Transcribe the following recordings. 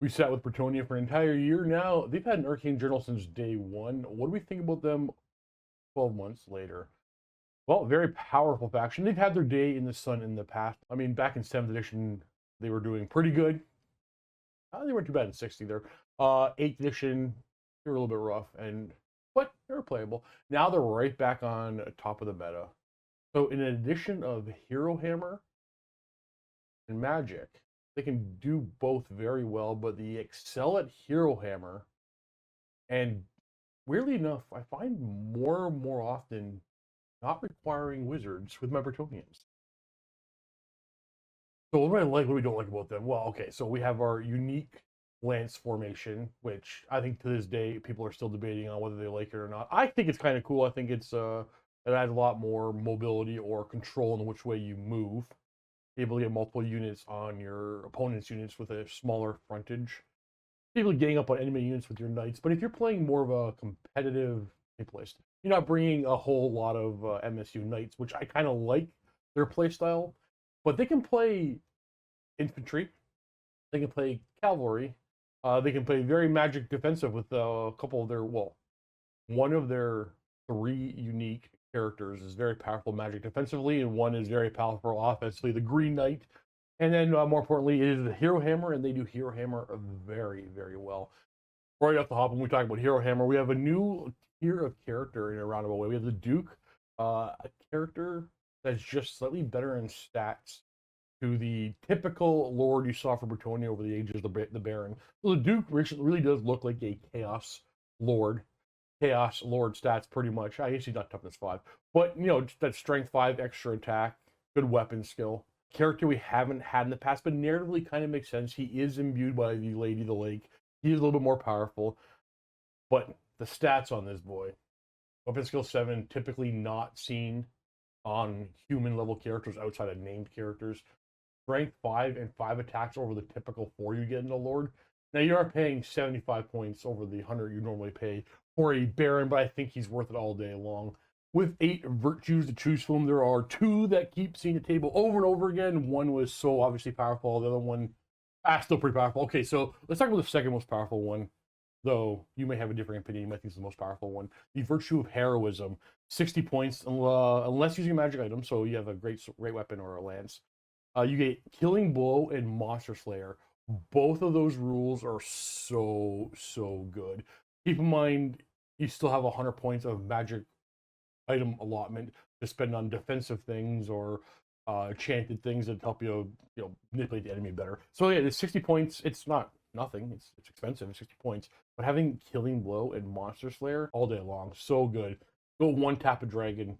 We sat with Bretonnia for an entire year now. They've had an Arcane Journal since day one. What do we think about them 12 months later? Well, very powerful faction. They've had their day in the sun in the past. I mean, back in 7th edition, they were doing pretty good. They weren't too bad in 60 there. 8th edition, they were a little bit rough, but they were playable. Now they're right back on top of the meta. So in addition of Hero Hammer and Magic, they can do both very well, but they excel at Hero Hammer. And weirdly enough, I find more and more often not requiring wizards with my Bretonians. So what do I like, what do we don't like about them? Well, okay, so we have our unique lance formation, which I think to this day people are still debating on whether they like it or not. I think it's kind of cool. I think it adds a lot more mobility or control in which way you move. Able to get multiple units on your opponent's units with a smaller frontage. Able to gang up on enemy units with your knights. But if you're playing more of a competitive playstyle, you're not bringing a whole lot of MSU knights, which I kind of like their playstyle. But they can play infantry, they can play cavalry, they can play very magic defensive with a couple of their, well, one of their three unique characters is very powerful magic defensively, and one is very powerful offensively, the Green Knight. And then more importantly, it is the Hero Hammer, and they do Hero Hammer very, very well. Right off the hop, when we talk about Hero Hammer, we have a new tier of character in a roundabout way. We have the Duke, a character that's just slightly better in stats to the typical lord you saw for Bretonnia over the ages, the Baron. So the Duke really does look like a Chaos Lord. Chaos Lord stats pretty much. I guess he's not toughness 5, but you know, that strength 5, extra attack, good weapon skill. Character we haven't had in the past, but narratively kind of makes sense. He is imbued by the Lady of the Lake. He is a little bit more powerful, but the stats on this boy, weapon skill 7, typically not seen on human level characters outside of named characters. Strength 5 and 5 attacks over the typical 4 you get in the Lord. Now you are paying 75 points over the 100 you normally pay for a Baron, but I think he's worth it all day long. With 8 virtues to choose from, there are 2 that keep seeing the table over and over again. One was so obviously powerful, the other one, still pretty powerful. Okay, so let's talk about the second most powerful one, though you may have a different opinion. You might think it's the most powerful one. The Virtue of Heroism, 60 points, unless using a magic item, so you have a great weapon or a lance. You get Killing Blow and Monster Slayer. Both of those rules are so good. Keep in mind, you still have 100 points of magic item allotment to spend on defensive things or enchanted things that help you manipulate the enemy better. So yeah, it's 60 points. It's not nothing. It's expensive. It's 60 points. But having Killing Blow and Monster Slayer all day long, so good. Go one tap a dragon.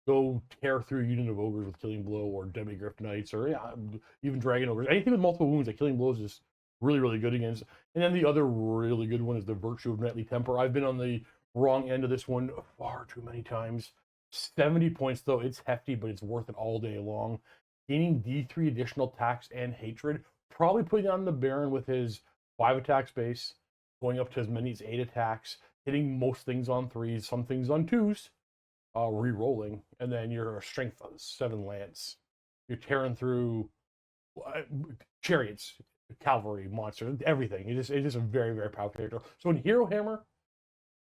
Go tear through a unit of ogres with Killing Blow or Demigryph Knights or even Dragon Ogres. Anything with multiple wounds, like Killing Blow is just really good against. And then the other really good one is the Virtue of Knightly Temper. I've been on the wrong end of this one far too many times. 70 points though, it's hefty, but it's worth it all day long. Gaining D3 additional attacks and hatred, probably putting on the Baron with his 5 attacks base, going up to as many as 8 attacks, hitting most things on 3s, some things on 2s. Re-rolling, and then your strength 7 lance. You're tearing through chariots, cavalry, monsters, everything. It is a very powerful character. So in Hero Hammer,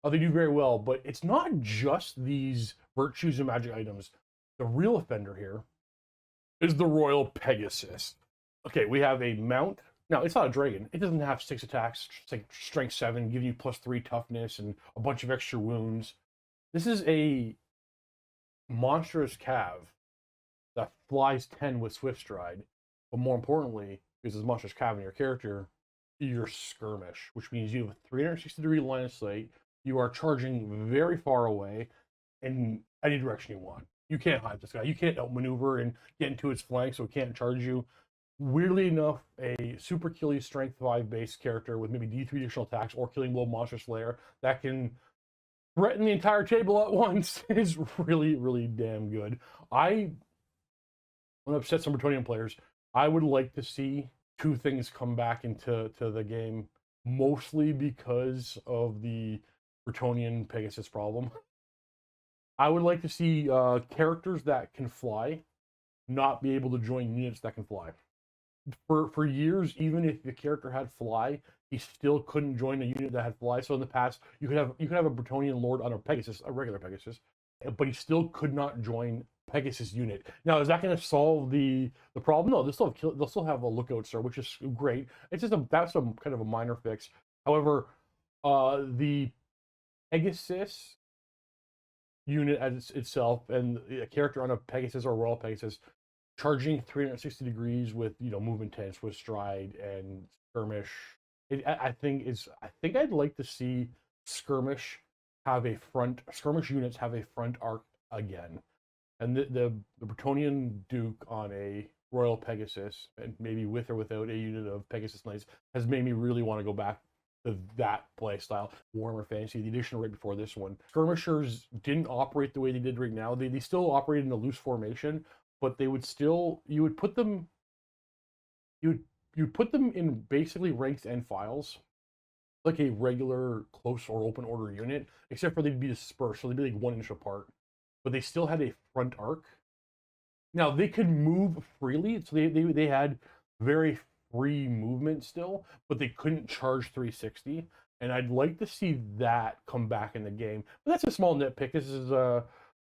they do very well, but it's not just these virtues and magic items. The real offender here is the Royal Pegasus. Okay, we have a mount. Now, it's not a dragon. It doesn't have 6 attacks. It's like strength 7, giving you +3 toughness and a bunch of extra wounds. This is a monstrous cav that flies 10 with swift stride, but more importantly, because this monstrous cav in your character, you're skirmish, which means you have a 360-degree line of sight. You are charging very far away in any direction you want. You can't hide this guy. You can't outmaneuver and get into its flank, so it can't charge you. Weirdly enough, a super killy strength 5 base character with maybe D3 additional attacks or Killing Blow Monster Slayer that can threaten the entire table at once is really damn good. I'm gonna upset some Bretonnian players. I would like to see 2 things come back into the game, mostly because of the Bretonnian Pegasus problem. I would like to see characters that can fly not be able to join units that can fly. for years, even if the character had fly, he still couldn't join a unit that had fly. So in the past, you could have a Bretonnian lord on a Pegasus, a regular Pegasus, but he still could not join Pegasus unit. Now, is that going to solve the problem? No, they'll still have a lookout sir, which is great. It's just that's some kind of a minor fix. However, the Pegasus unit as itself and a character on a Pegasus or Royal Pegasus charging 360 degrees with movement 10 with stride and skirmish. I think I'd like to see skirmish units have a front arc again. And the Bretonnian Duke on a Royal Pegasus, and maybe with or without a unit of Pegasus Knights, has made me really want to go back to that play style. Warhammer Fantasy, the edition right before this one. Skirmishers didn't operate the way they did right now. They still operated in a loose formation, but they would still, you would put them in basically ranks and files, like a regular close or open order unit, except for they'd be dispersed, so they'd be like 1 inch apart. But they still had a front arc. Now they could move freely, so they had very free movement still, but they couldn't charge 360. And I'd like to see that come back in the game. But that's a small nitpick. This is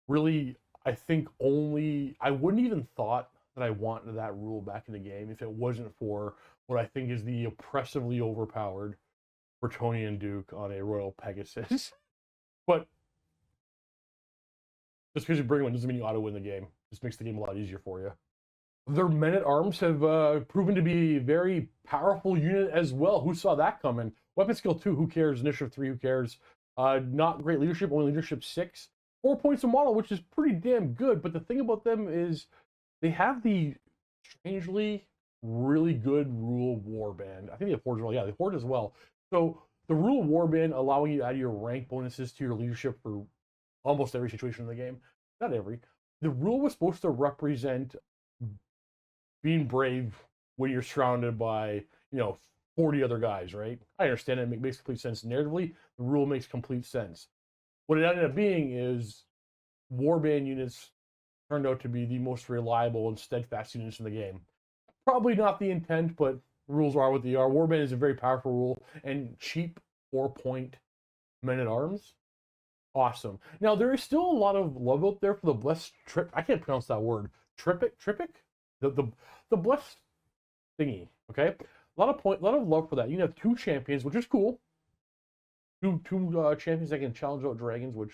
really, I think, only I wouldn't even thought that I wanted that rule back in the game if it wasn't for what I think is the oppressively overpowered Bretonnian Duke on a Royal Pegasus. But just because you bring one doesn't mean you auto win the game. Just makes the game a lot easier for you. Their men-at-arms have proven to be a very powerful unit as well. Who saw that coming? Weapon skill 2, who cares? Initiative 3, who cares? Not great leadership, only leadership 6. 4 points a model, which is pretty damn good. But the thing about them is they have the strangely really good rule warband. I think they have Horde as well. Yeah, they Horde as well. So the rule warband allowing you to add your rank bonuses to your leadership for almost every situation in the game. Not every. The rule was supposed to represent being brave when you're surrounded by 40 other guys, right? I understand it makes complete sense narratively. The rule makes complete sense. What it ended up being is warband units turned out to be the most reliable and steadfast units in the game. Probably not the intent, but rules are what they are. Warband is a very powerful rule, and cheap 4-point men-at-arms, awesome. Now there is still a lot of love out there for the blessed trip. I can't pronounce that word. Trippic? The blessed thingy. Okay, a lot of love for that. You can have 2 champions, which is cool. Two champions that can challenge out dragons, which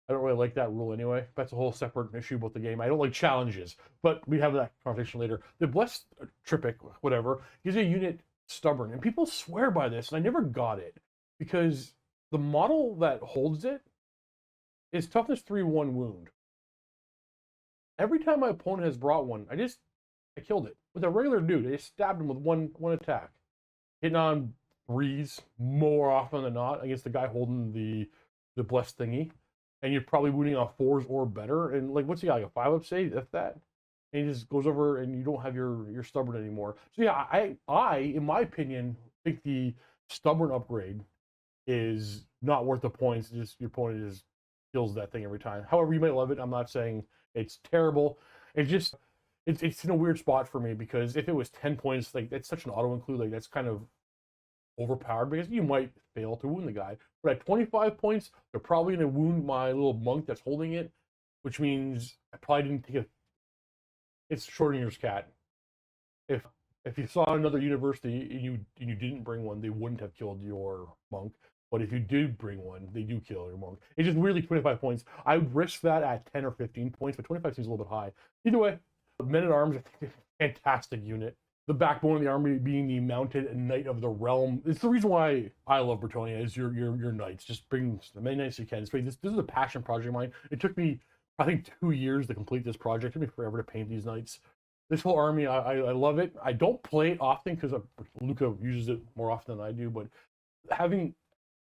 I don't really like that rule anyway. That's a whole separate issue about the game. I don't like challenges, but we have that conversation later. The blessed Trippic, whatever, gives a unit stubborn, and people swear by this, and I never got it because the model that holds it is toughness 3/1 wound. Every time my opponent has brought one, I killed it with a regular dude. I just stabbed him with one attack, hitting on 3s more often than not against the guy holding the blessed thingy, and you're probably wounding on 4s or better. And like, what's he got? Like a 5-up save, if that. And he just goes over, and you don't have your stubborn anymore. So yeah, I in my opinion think the stubborn upgrade is not worth the points. Just your opponent just kills that thing every time. However, you might love it. I'm not saying it's terrible. It's in a weird spot for me because if it was 10 points, like it's such an auto include, like that's kind of overpowered because you might fail to wound the guy. But at 25 points, they're probably going to wound my little monk that's holding it, which means I probably didn't take it. It's Schrodinger's cat. If you saw another university and you didn't bring one, they wouldn't have killed your monk. But if you did bring one, they do kill your monk. It's just weirdly 25 points. I would risk that at 10 or 15 points, but 25 seems a little bit high. Either way, men-at-arms, I think, fantastic unit. The backbone of the army being the mounted knight of the realm. It's the reason why I love Bretonnia is your knights. Just bring as many knights as you can. This is a passion project of mine. It took me, I think, 2 years to complete this project. It took me forever to paint these knights. This whole army, I love it. I don't play it often because Luca uses it more often than I do, but having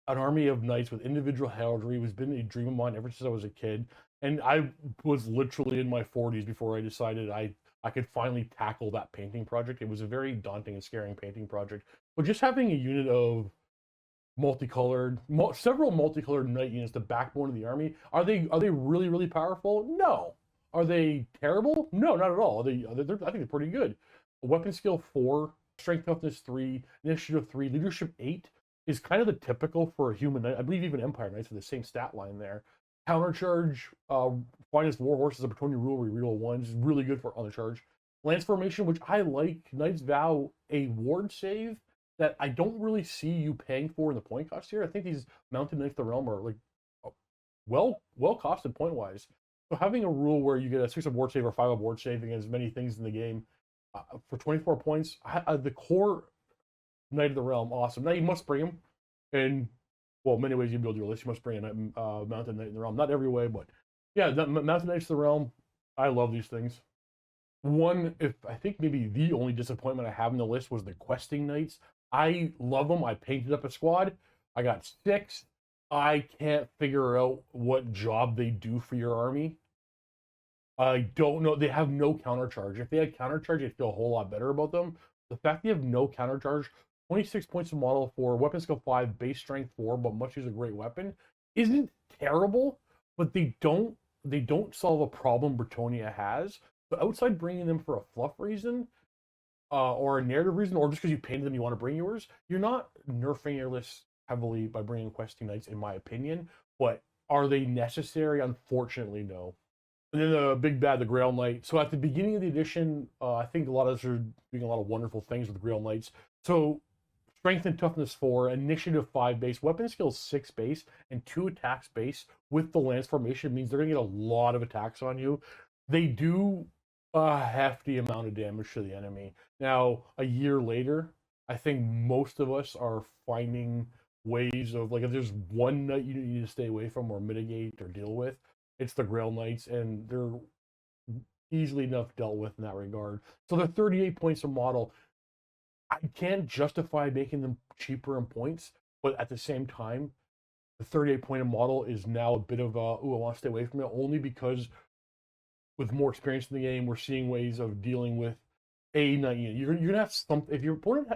an army of knights with individual heraldry has been a dream of mine ever since I was a kid. And I was literally in my 40s before I decided I could finally tackle that painting project. It was a very daunting and scaring painting project. But just having a unit of several multicolored knight units, the backbone of the army, are they really, really powerful? No. Are they terrible? No, not at all. I think they're pretty good. weapon skill 4, strength toughness 3, initiative 3, leadership 8 is kind of the typical for a human knight. I believe even Empire Knights with the same stat line there. Countercharge, finest war horses of Bretonnia rule, reroll 1 is really good for on the charge. Lance formation, which I like, Knight's Vow, a ward save that I don't really see you paying for in the point cost here. I think these Mountain Knights of the Realm are like well costed point wise. So having a rule where you get a 6 of ward save or 5 of ward save against many things in the game for 24 points, the core Knight of the Realm, awesome. Now you must bring him, and well, many ways you build your list. You must bring a Mountain Knight in the Realm. Not every way, but yeah, Mountain Knights of the Realm. I love these things. One, if I think maybe the only disappointment I have in the list was the Questing Knights. I love them. I painted up a squad. I got 6. I can't figure out what job they do for your army. I don't know. They have no countercharge. If they had countercharge, I'd feel a whole lot better about them. The fact they have no countercharge, 26 points of model for weapon skill 5, base strength 4, but much is a great weapon, isn't terrible, but they don't solve a problem Bretonnia has. But outside bringing them for a fluff reason, or a narrative reason, or just because you painted them, you want to bring yours, you're not nerfing your list heavily by bringing Questing Knights, in my opinion. But are they necessary? Unfortunately, no. And then the big bad, the Grail Knight. So at the beginning of the edition, I think a lot of us are doing a lot of wonderful things with Grail Knights. So strength and toughness 4, initiative 5 base, weapon skills 6 base, and 2 attacks base with the lance formation means they're going to get a lot of attacks on you. They do a hefty amount of damage to the enemy. Now, a year later, I think most of us are finding ways of, like, if there's one knight you need to stay away from or mitigate or deal with, it's the Grail Knights, and they're easily enough dealt with in that regard. So they're 38 points a model. I can't justify making them cheaper in points, but at the same time, the 38 point a model is now a bit of a, ooh, I want to stay away from it, only because with more experience in the game, we're seeing ways of dealing with a knight unit. You're gonna have some, if your opponent,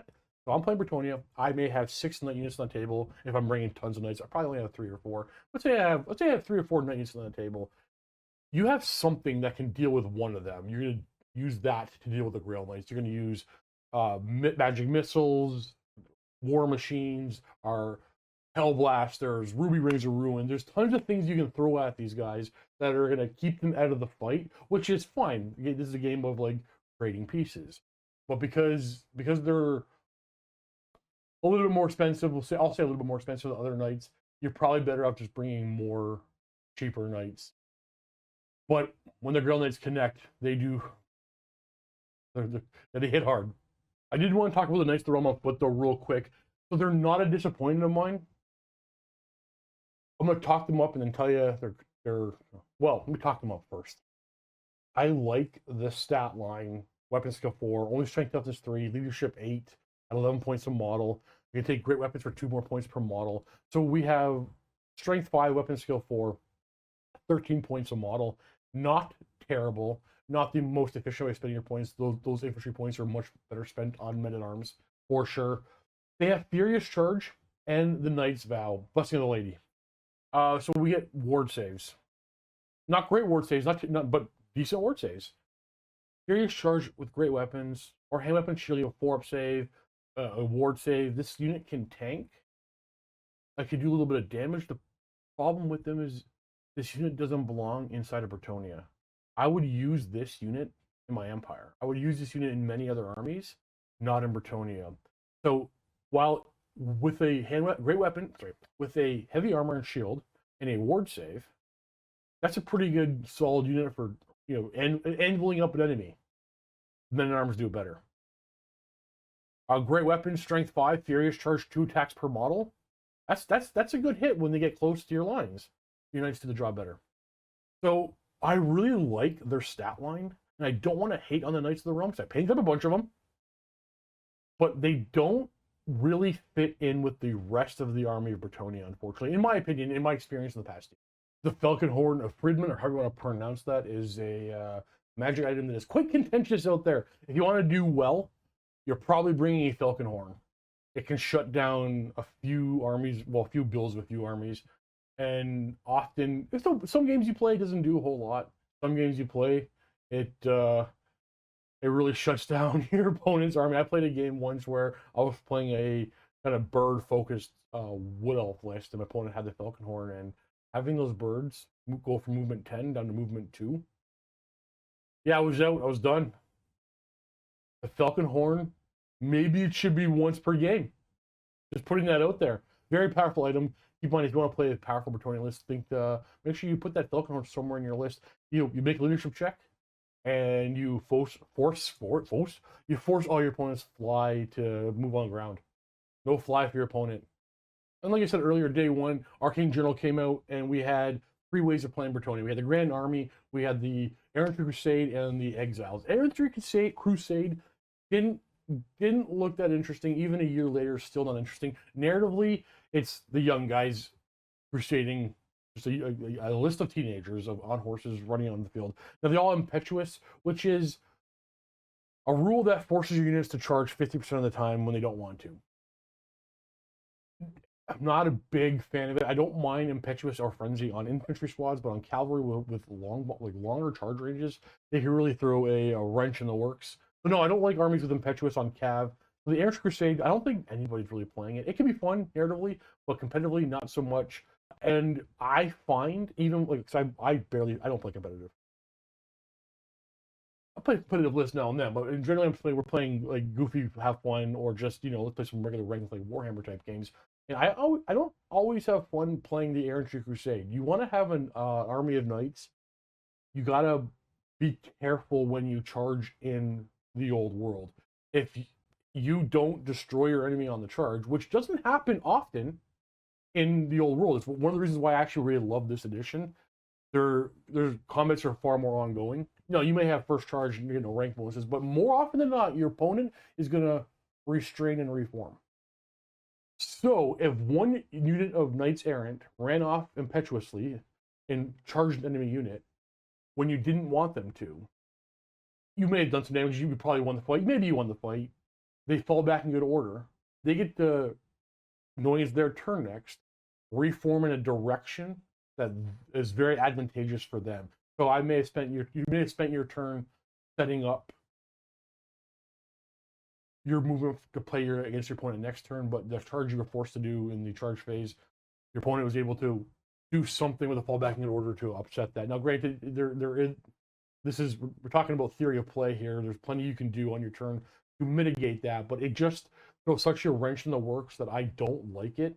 so I'm playing Bretonnia, I may have 6 knight units on the table. If I'm bringing tons of knights, I probably only have 3 or 4. Let's say I have 3 or 4 knight units on the table. You have something that can deal with one of them. You're gonna use that to deal with the Grail Knights. You're gonna use magic missiles, war machines, our Hellblasters, Ruby Rings of Ruin. There's tons of things you can throw at these guys that are going to keep them out of the fight, which is fine. This is a game of like trading pieces. But because they're a little bit more expensive, I'll say a little bit more expensive than other knights, you're probably better off just bringing more cheaper knights. But when the Grail Knights connect, they do. They hit hard. I did want to talk about the Knights of the Realm, but they're real quick. So they're not a disappointment of mine. I'm going to talk them up and then tell you well, let me talk them up first. I like the stat line, weapon skill 4, only strength toughness 3, leadership 8, at 11 points a model. You can take great weapons for 2 more points per model. So we have strength 5, weapon skill 4, 13 points a model. Not terrible. Not the most efficient way of spending your points. Those infantry points are much better spent on men-at-arms, for sure. They have Furious Charge and the Knight's Vow, Blessing of the Lady. So we get ward saves. Not great ward saves, but decent ward saves. Furious Charge with great weapons, or hand weapon shield, you have a 4-up save, a ward save. This unit can tank. I could do a little bit of damage. The problem with them is this unit doesn't belong inside of Bretonnia. I would use this unit in my empire. I would use this unit in many other armies, not in Bretonnia. So while with a with a heavy armor and shield and a ward save, that's a pretty good solid unit for, anviling up an enemy. Men-at-arms do it better. Great weapon, strength 5, furious charge, 2 attacks per model. That's a good hit when they get close to your lines. Your knights do the job better. So I really like their stat line, and I don't want to hate on the Knights of the Realm because I painted up a bunch of them, but they don't really fit in with the rest of the army of Bretonnia, unfortunately. In my opinion, in my experience in the past year. The Falconhorn of Fridman, or however you want to pronounce that, is a magic item that is quite contentious out there. If you want to do well, you're probably bringing a Falconhorn. It can shut down a few armies, well, a few builds with a few armies. And often, some games you play, it doesn't do a whole lot. Some games you play, it it really shuts down your opponent's army. I played a game once where I was playing a kind of bird-focused wood elf list, and my opponent had the falcon horn, and having those birds go from movement 10 down to movement 2. Yeah, I was out. I was done. The falcon horn, maybe it should be once per game. Just putting that out there. Very powerful item. Keep in mind, if you want to play a powerful Bretonnia list, make sure you put that falcon horn somewhere in your list. You make a leadership check, and you force all your opponents fly to move on ground. No fly for your opponent. And like I said earlier, day one, Arcane Journal came out, and we had 3 ways of playing Bretonnia. We had the Grand Army, we had the Infantry Crusade, and the Exiles. Infantry Crusade didn't look that interesting. Even a year later, still not interesting. Narratively, it's the young guys crusading, just a list of teenagers on horses running on the field. Now, they're all impetuous, which is a rule that forces your units to charge 50% of the time when they don't want to. I'm not a big fan of it. I don't mind impetuous or frenzy on infantry squads, but on cavalry with longer charge ranges, they can really throw a wrench in the works. But no, I don't like armies with impetuous on cav. The Infantry Crusade, I don't think anybody's really playing it. It can be fun narratively, but competitively, not so much. And I find even because I don't play competitive. I play competitive lists now and then, but generally we're playing like goofy half one, or just let's play some regular ranked like Warhammer type games. And I don't always have fun playing the Infantry Crusade. You want to have an army of knights. You gotta be careful when you charge in the old world. If you don't destroy your enemy on the charge, which doesn't happen often in the old world. It's one of the reasons why I actually really love this edition. Their combats are far more ongoing. You may have first charge and rank bonuses, but more often than not, your opponent is gonna restrain and reform. So if one unit of Knights Errant ran off impetuously and charged an enemy unit when you didn't want them to, you may have done some damage. You probably won the fight. Maybe you won the fight. They fall back in good order. They get to, knowing it's their turn next, reform in a direction that is very advantageous for them. So you may have spent your turn setting up your movement to play against your opponent next turn, but the charge you were forced to do in the charge phase, your opponent was able to do something with a fallback in order to upset that. Now, granted, we're talking about theory of play here. There's plenty you can do on your turn to mitigate that, but it just throws such a wrench in the works that I don't like it.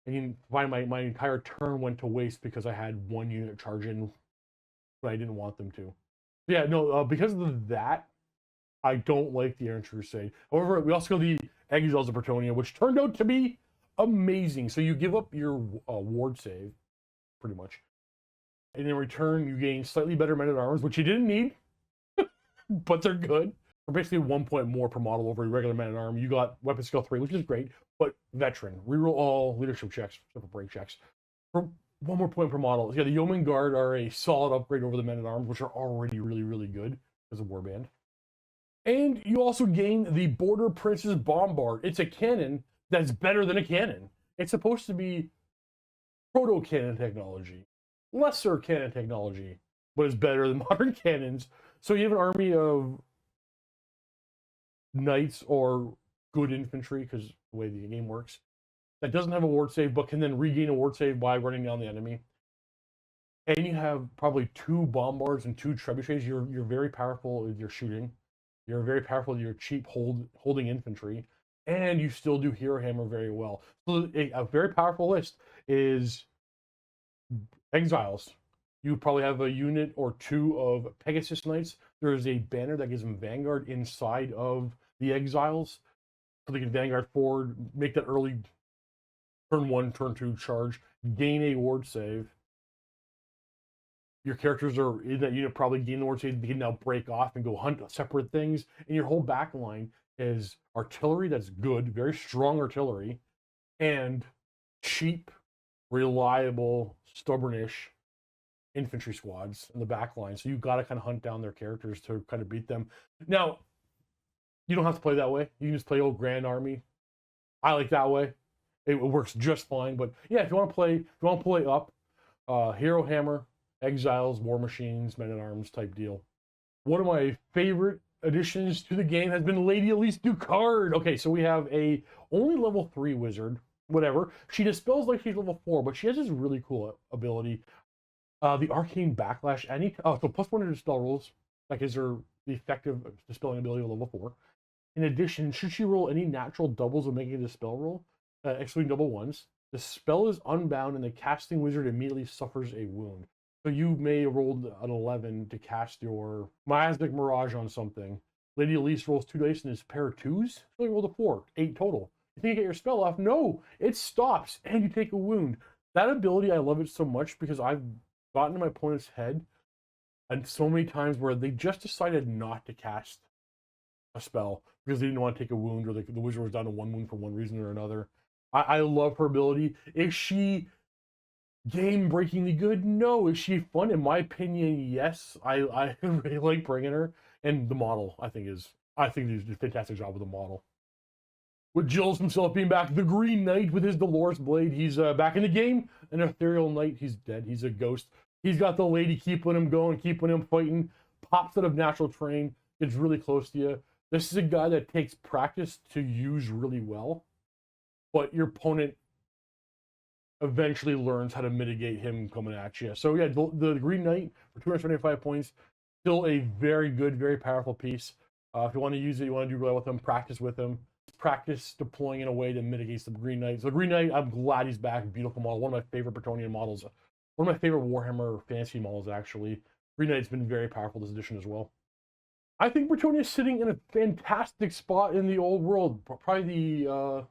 And my entire turn went to waste because I had one unit charge in but I didn't want them to. Yeah, no, because of that, I don't like the Infantry Crusade. However, we also got the Exiles of Bretonnia, which turned out to be amazing. So you give up your ward save, pretty much. And in return, you gain slightly better men-at-arms, which you didn't need, but they're good. They're basically 1 point more per model over a regular man-at-arm. You got weapon skill 3, which is great, but veteran. Reroll all leadership checks, except for break checks. For 1 more point per model. Yeah, the Yeoman Guard are a solid upgrade over the men-at-arms, which are already really, really good as a warband. And you also gain the Border Prince's Bombard. It's a cannon that's better than a cannon. It's supposed to be proto-cannon technology. Lesser cannon technology, but it's better than modern cannons. So you have an army of knights or good infantry, because the way the game works, that doesn't have a ward save, but can then regain a ward save by running down the enemy. And you have probably 2 bombards and 2 trebuchets. You're very powerful with your shooting. You're very powerful with your cheap holding infantry, and you still do hero hammer very well. So a very powerful list is Exiles. You probably have a unit or 2 of Pegasus Knights. There is a banner that gives them Vanguard inside of the Exiles, so they can Vanguard forward, make that early turn 1, turn 2 charge, gain a ward save. Your characters are in that unit probably gain the ward save. They can now break off and go hunt separate things. And your whole back line is artillery that's good, very strong artillery, and cheap, reliable, stubbornish infantry squads in the back line. So you've got to kind of hunt down their characters to kind of beat them. Now, you don't have to play that way. You can just play old Grand Army. I like that way. It works just fine. But yeah, if you want to play up, Hero Hammer, Exiles, War Machines, Men-at-Arms type deal. One of my favorite additions to the game has been Lady Elise Ducard. Okay, so we have a only level 3 wizard, whatever. She dispels like she's level 4, but she has this really cool ability. The Arcane Backlash. So +1 to dispel rolls. That gives her the effective dispelling ability of level 4. In addition, should she roll any natural doubles when making a dispel roll, excluding double ones, the spell is unbound and the casting wizard immediately suffers a wound. So you may roll an 11 to cast your Miasmic Mirage on something. Lady Elise rolls 2 dice and is pair of 2s. She only rolled a 4, 8 total. You think you get your spell off? No, it stops and you take a wound. That ability, I love it so much because I've gotten in my opponent's head and so many times where they just decided not to cast a spell because they didn't want to take a wound, or the wizard was down to 1 wound for one reason or another. I love her ability. Is she game-breakingly good? No. Is she fun? In my opinion, yes. I really like bringing her, and the model I think they did a fantastic job with the model. With Jill's himself being back, the Green Knight with his Dolores Blade, he's back in the game. An Ethereal Knight, he's dead. He's a ghost. He's got the lady keeping him going, keeping him fighting. Pops out of natural terrain, gets really close to you. This is a guy that takes practice to use really well, but your opponent eventually learns how to mitigate him coming at you. So yeah, the Green Knight for 275 points, still a very good, very powerful piece. If you want to use it, you want to do well with him, practice with him. Practice deploying in a way that mitigates the Green Knight. So the Green Knight, I'm glad he's back. Beautiful model. One of my favorite Bretonnian models. One of my favorite Warhammer fantasy models, actually. Green Knight's been very powerful this edition as well. I think Bretonnia is sitting in a fantastic spot in the old world. Probably the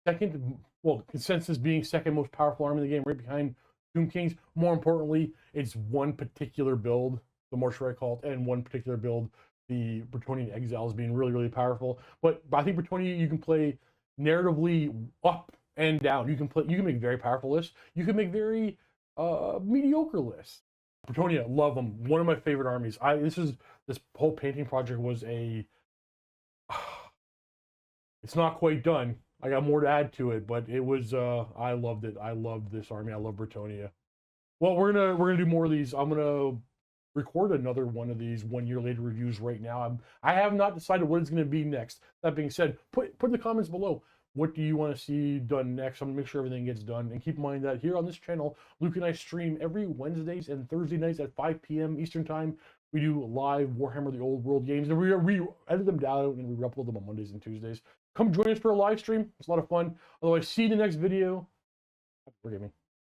second, well, consensus being second most powerful army in the game, right behind Tomb Kings. More importantly, it's one particular build, the Mortuary Cult, and one particular build, the Bretonnian Exiles, being really, really powerful. But I think Bretonnia, you can play narratively up and down. You can make very powerful lists. You can make very mediocre lists. Bretonnia, love them. One of my favorite armies. This whole painting project was it's not quite done. I got more to add to it, but it was I loved it. I loved this army. I love Bretonnia. Well, we're gonna do more of these. I'm gonna record another one of these 1 year later reviews right now. I have not decided what it's gonna be next. That being said, put in the comments below, what do you want to see done next? I'm gonna make sure everything gets done. And keep in mind that here on this channel, Luke and I stream every Wednesdays and Thursday nights at 5 p.m. Eastern time. We do live Warhammer the Old World games, and we edit them down and we upload them on Mondays and Tuesdays. Come join us for a live stream. It's a lot of fun. Otherwise, see you in the next video. Forgive me.